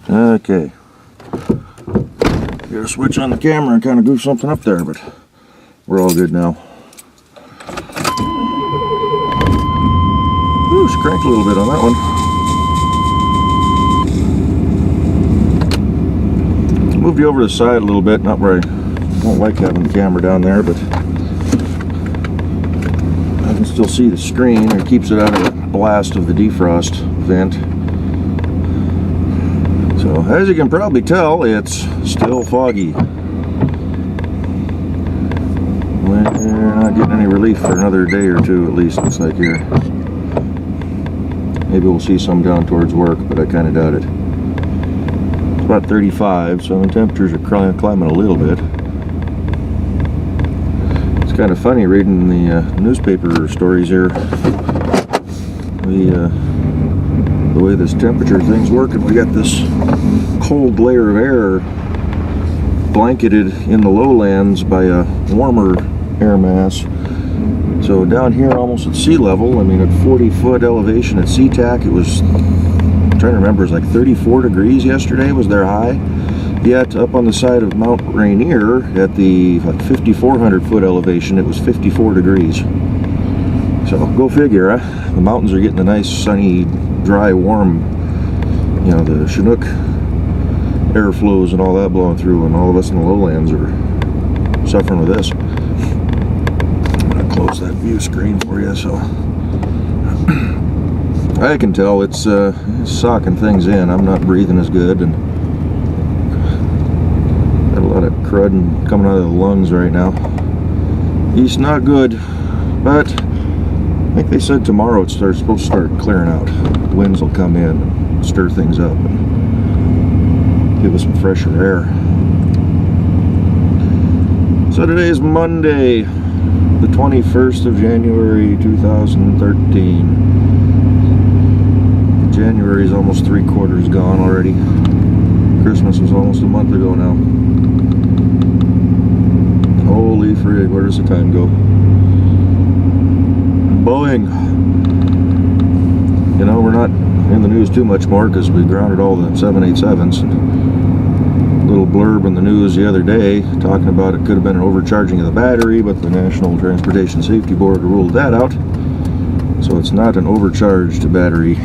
Okay. Gotta switch on the camera and kind of goof something up there, but we're all good now. Ooh, cranked a little bit on that one. Moved you over to the side a little bit, not where I don't like having the camera down there, but I can still see the screen. It keeps it out of the blast of the defrost vent. So, as you can probably tell, it's still foggy. We're not getting any relief for another day or two, at least, looks like here. Maybe we'll see some down towards work, but I kind of doubt it. It's about 35, so the temperatures are climbing a little bit. It's kind of funny reading the newspaper stories here. The way this temperature thing's working, we got this cold layer of air blanketed in the lowlands by a warmer air mass. So down here almost at sea level, I mean at 40-foot elevation at SeaTac, it was, I'm trying to remember, it was like 34 degrees yesterday was their high. Yet up on the side of Mount Rainier at the like 5,400-foot elevation, it was 54 degrees. So go figure, huh? The mountains are getting a nice sunny, dry, warm, you know, the Chinook airflows and all that blowing through, and all of us in the lowlands are suffering with this. I'm gonna close that view screen for you, so I can tell it's socking things in. I'm not breathing as good, and got a lot of crud coming out of the lungs right now. It's not good, but I think they said tomorrow it's supposed to start clearing out. Winds will come in and stir things up and give us some fresher air. So today is Monday, the 21st of January 2013. January is almost 3/4 gone already. Christmas was almost a month ago now. Holy frig, where does the time go? Boeing. You know, we're not in the news too much more because we grounded all the 787s. Little blurb in the news the other day talking about it could have been an overcharging of the battery, but the National Transportation Safety Board ruled that out. So it's not an overcharged battery.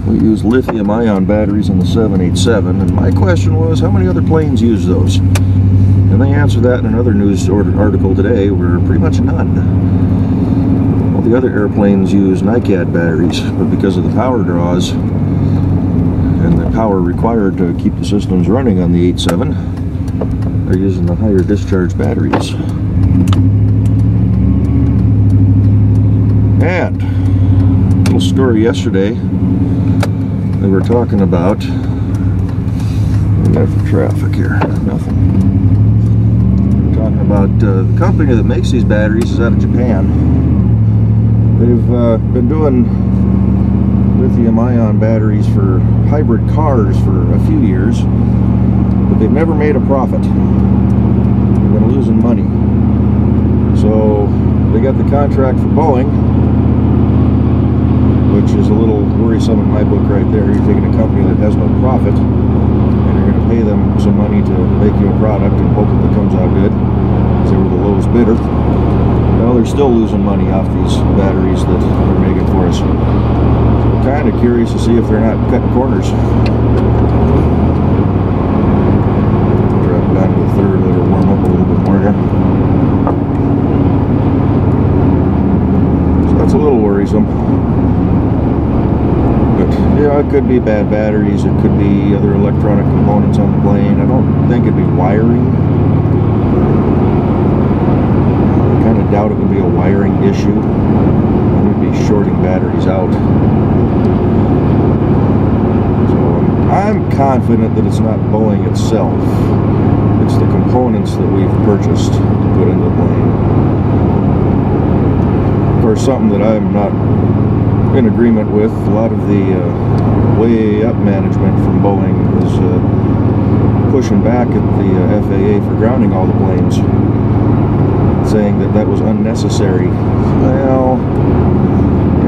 We use lithium-ion batteries on the 787, and my question was, how many other planes use those? And they answered that in another news article today, where pretty much none. The other airplanes use NiCad batteries, but because of the power draws and the power required to keep the systems running on the 87, they're using the higher discharge batteries. And a little story yesterday, they were talking about, what do we got for traffic here? Nothing. They were talking about the company that makes these batteries is out of Japan. They've been doing lithium-ion batteries for hybrid cars for a few years, but they've never made a profit. They've been losing money. So they got the contract for Boeing, which is a little worrisome in my book right there. You're taking a company that has no profit, and you're going to pay them some money to make you a product and hope that it comes out good, because they were the lowest bidder. Well, they're still losing money off these batteries that they're making for us. So I'm kind of curious to see if they're not cutting corners. Drop down to the third, let her warm up a little bit more here. So that's a little worrisome. But yeah, it could be bad batteries, it could be other electronic components on the plane. I don't think it'd be wiring. Doubt it would be a wiring issue. We'd be shorting batteries out. So I'm confident that it's not Boeing itself. It's the components that we've purchased to put into the plane. Of course, something that I'm not in agreement with, a lot of the way up management from Boeing is pushing back at the FAA for grounding all the planes, saying that that was unnecessary. Well,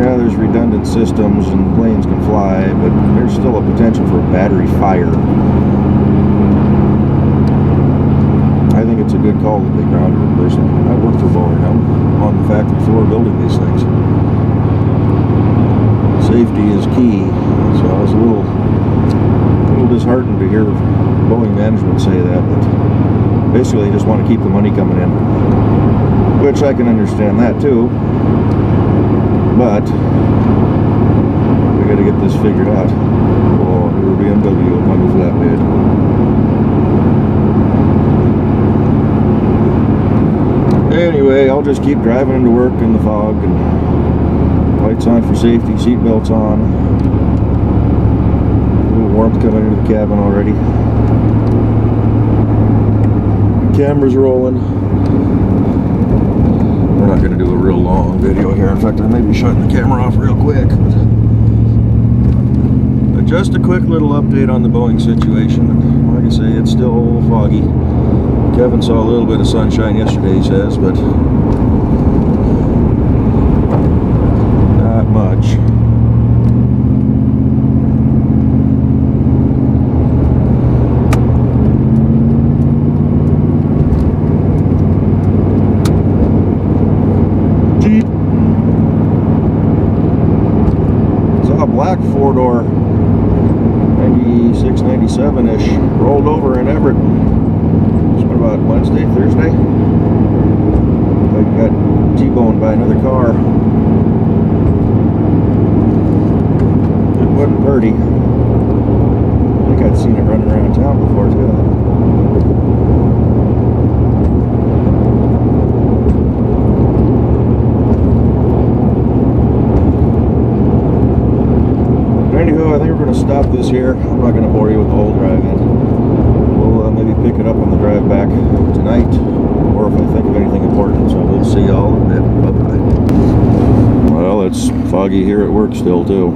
Yeah, there's redundant systems and planes can fly, but there's still a potential for a battery fire. I think it's a good call that they grounded it personally. I work for Boeing. I'm on the factory floor building these things. Safety is key. So I was a little disheartened to hear Boeing management say that, but basically they just want to keep the money coming in, which I can understand that too, but we got to get this figured out. Oh, new BMW up on the flatbed. Anyway, I'll just keep driving into work in the fog, and lights on for safety, seat belts on. Warmth coming into the cabin already. Camera's rolling. We're not going to do a real long video here. In fact, I may be shutting the camera off real quick. But just a quick little update on the Boeing situation. Like I say, it's still foggy. Kevin saw a little bit of sunshine yesterday, he says, but not much. Black four-door 96, 97-ish rolled over in Everett. It's been about Wednesday, Thursday. Like got T-boned by another car. It wasn't pretty. I think I'd seen it running around town before too. Anywho, I think we're going to stop this here. I'm not going to bore you with the whole drive-in. We'll maybe pick it up on the drive back tonight, or if I think of anything important. So we'll see y'all in a bit. Bye-bye. Well, it's foggy here at work still, too.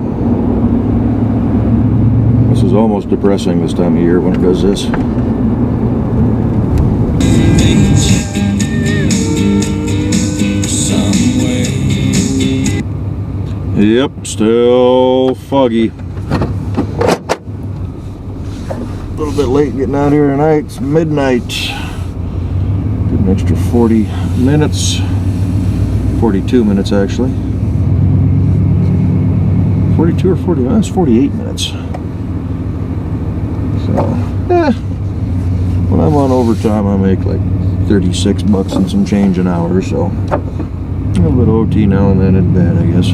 This is almost depressing this time of year when it does this. Yep, still foggy. A little bit late getting out here tonight. It's midnight. Did an extra 40 minutes. 42 minutes actually. 42 or 40? That's 48 minutes. So, when I'm on overtime, I make like 36 bucks and some change an hour. So, a little bit of OT now and then in bed, I guess.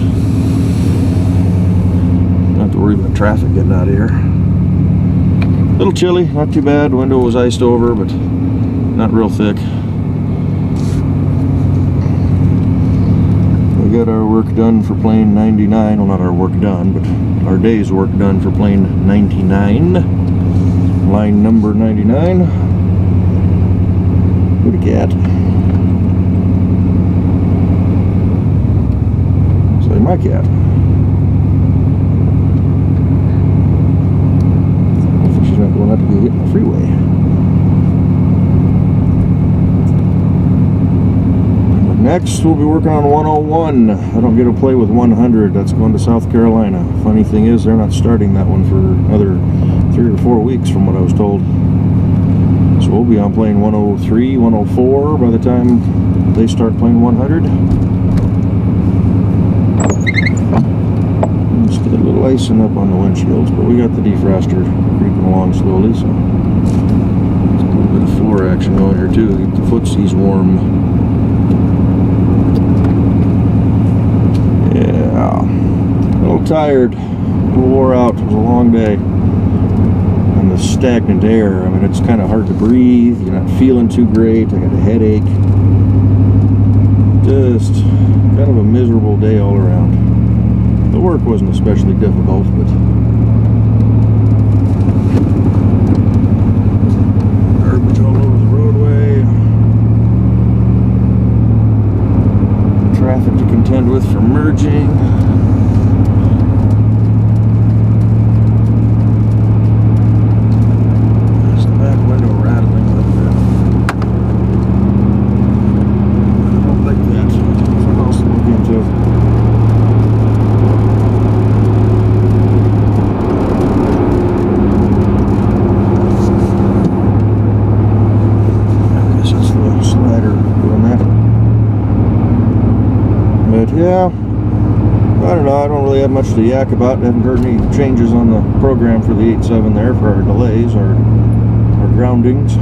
Not to worry about traffic getting out of here. A little chilly, not too bad. Window was iced over, but not real thick. We got our work done for plane 99. Well, not our work done, but our day's work done for plane 99. Line number 99. Who'd a cat? It's like my cat. We'll have to be hitting the freeway. Next, we'll be working on 101. I don't get to play with 100. That's going to South Carolina. Funny thing is, they're not starting that one for another 3 or 4 weeks from what I was told. So we'll be on plane 103, 104 by the time they start playing 100. Just get a little icing up on the windshields, but we got the defroster creeping along slowly, so there's a little bit of floor action going here too. Keep the footsies warm. Yeah, a little tired, a little wore out. It was a long day. And the stagnant air, I mean, it's kind of hard to breathe. You're not feeling too great. I got a headache. Just kind of a miserable day all around. The work wasn't especially difficult, but garbage all over the roadway. Traffic to contend with for merging. There's the back window rattling a little bit. I don't like that. Something else to look into. But yeah, I don't know. I don't really have much to yak about. I haven't heard any changes on the program for the 8.7 there for our delays or groundings.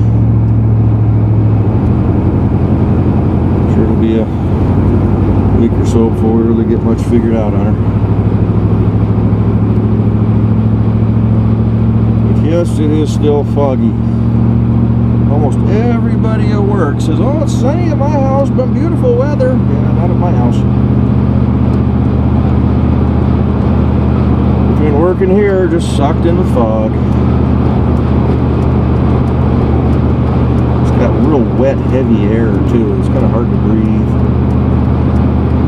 I'm sure it'll be a week or so before we really get much figured out on her. But yes, it is still foggy. Almost everybody at work says, oh, it's sunny at my house, but beautiful weather. Yeah, not at my house. Between work and here, just sucked in the fog. It's got real wet, heavy air too. It's kind of hard to breathe.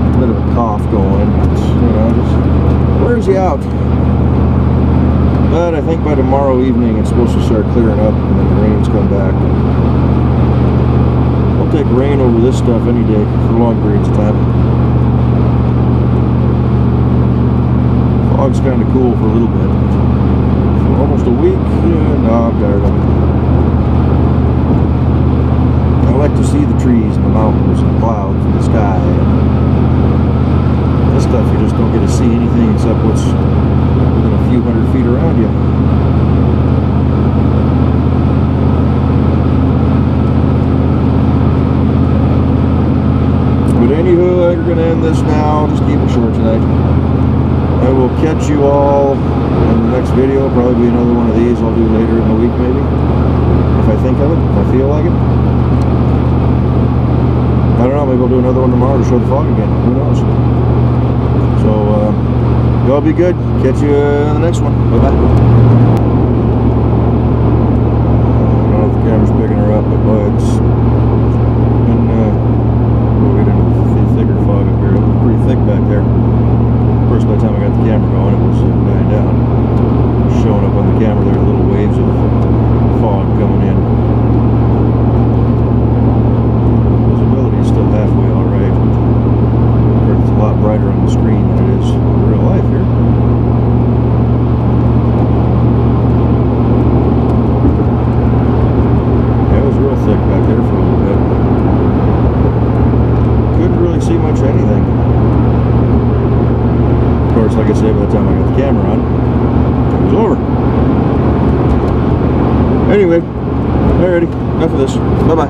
A bit of a cough going. It's, you know, just wears you out. But I think by tomorrow evening it's supposed to start clearing up and then the rains come back. I'll take rain over this stuff any day for long periods of time. Fog's kind of cool for a little bit. For almost a week, yeah, no, I'm tired of it. I like to see the trees and the mountains and the clouds and the sky. This stuff you just don't get to see anything except what's within a few hundred feet around you. But anywho, we're going to end this now. Just keep it short tonight. I will catch you all in the next video. Probably be another one of these I'll do later in the week maybe. If I think of it, if I feel like it. I don't know, maybe I'll do another one tomorrow to show the fog again. Who knows? So, y'all be good. Catch you in the next one. Bye-bye. I don't know if the camera's picking her up, but boy, it's been, we'll get into the thicker fog up here. It was pretty thick back there. Of course, by the time I got the camera going, it was dying down. Showing up on the camera there, little waves of fog coming in. Visibility is still halfway alright. It's a lot brighter on the screen than it is in real life here. Yeah, it was real thick back there for a little bit. Couldn't really see much of anything. Of course, like I said, by the time I got the camera on, it was over. Anyway, alrighty, enough of this. Bye-bye.